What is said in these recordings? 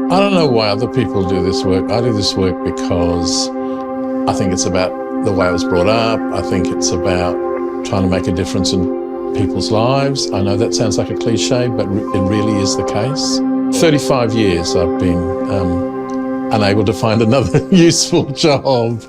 I don't know why other people do this work. I do this work because I think it's about the way I was brought up. I think it's about trying to make a difference in people's lives. I know that sounds like a cliche, but it really is the case. 35 years I've been unable to find another useful job.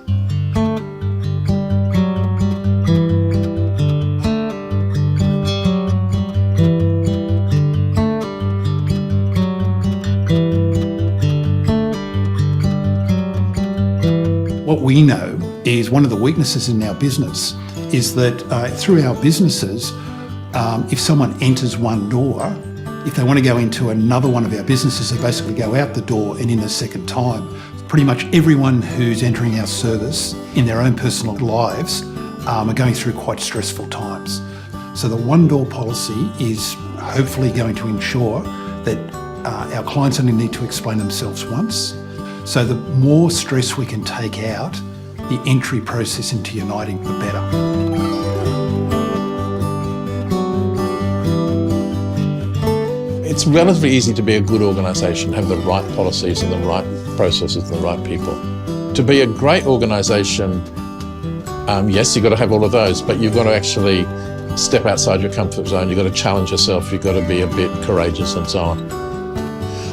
What we know is one of the weaknesses in our business is that through our businesses, if someone enters one door, if they want to go into another one of our businesses, they basically go out the door and in a second time. Pretty much everyone who's entering our service in their own personal lives are going through quite stressful times. So the one door policy is hopefully going to ensure that our clients only need to explain themselves once. So the more stress we can take out, the entry process into Uniting, the better. It's relatively easy to be a good organisation, have the right policies and the right processes and the right people. To be a great organisation, yes, you've got to have all of those, but you've got to actually step outside your comfort zone. You've got to challenge yourself. You've got to be a bit courageous and so on.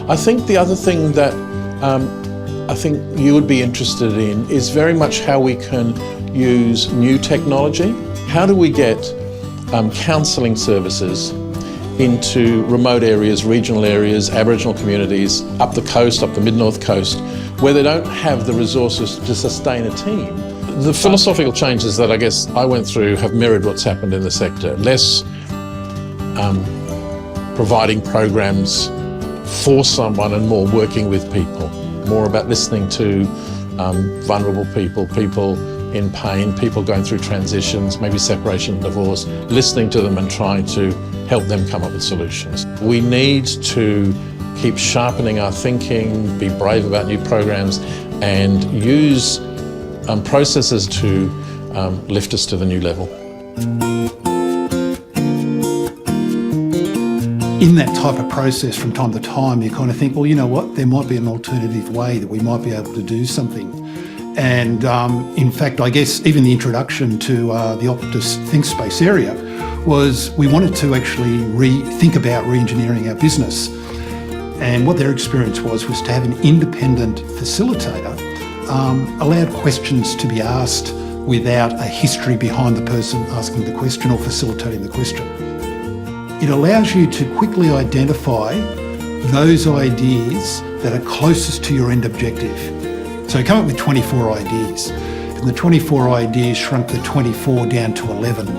I think the other thing that I think you would be interested in is very much how we can use new technology. How do we get counselling services into remote areas, regional areas, Aboriginal communities, up the coast, up the mid-north coast, where they don't have the resources to sustain a team? The philosophical changes that I guess I went through have mirrored what's happened in the sector. Less providing programs for someone and more working with people. More about listening to vulnerable people, people in pain, people going through transitions, maybe separation and divorce, listening to them and trying to help them come up with solutions. We need to keep sharpening our thinking, be brave about new programs and use processes to lift us to the new level. In that type of process, from time to time, you kind of think, well, you know what, there might be an alternative way that we might be able to do something. And in fact, I guess even the introduction to the Optus ThinkSpace area was we wanted to actually think about re-engineering our business. And what their experience was to have an independent facilitator allowed questions to be asked without a history behind the person asking the question or facilitating the question. It allows you to quickly identify those ideas that are closest to your end objective. So come up with 24 ideas. And the 24 ideas shrunk the 24 down to 11.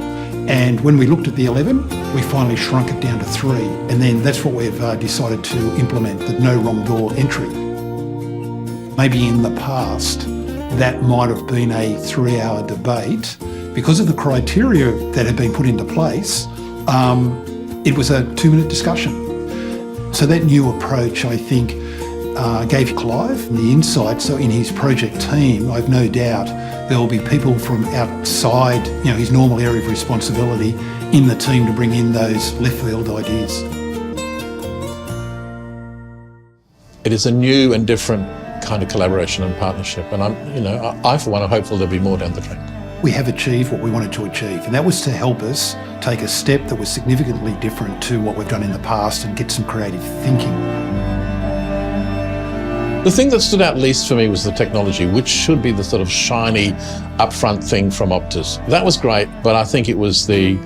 And when we looked at the 11, we finally shrunk it down to 3. And then that's what we've decided to implement, the no wrong door entry. Maybe in the past, that might have been a 3-hour debate. Because of the criteria that had been put into place, it was a 2-minute discussion. So that new approach, I think, gave Clive the insight. So in his project team, I've no doubt there will be people from outside, his normal area of responsibility in the team to bring in those left field ideas. It is a new and different kind of collaboration and partnership, and I for one are hopeful there'll be more down the track. We have achieved what we wanted to achieve, and that was to help us take a step that was significantly different to what we've done in the past and get some creative thinking. The thing that stood out least for me was the technology, which should be the sort of shiny, upfront thing from Optus. That was great, but I think it was the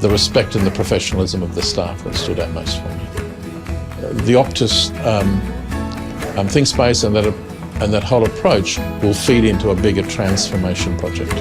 respect and the professionalism of the staff that stood out most for me. The Optus ThinkSpace and that whole approach will feed into a bigger transformation project.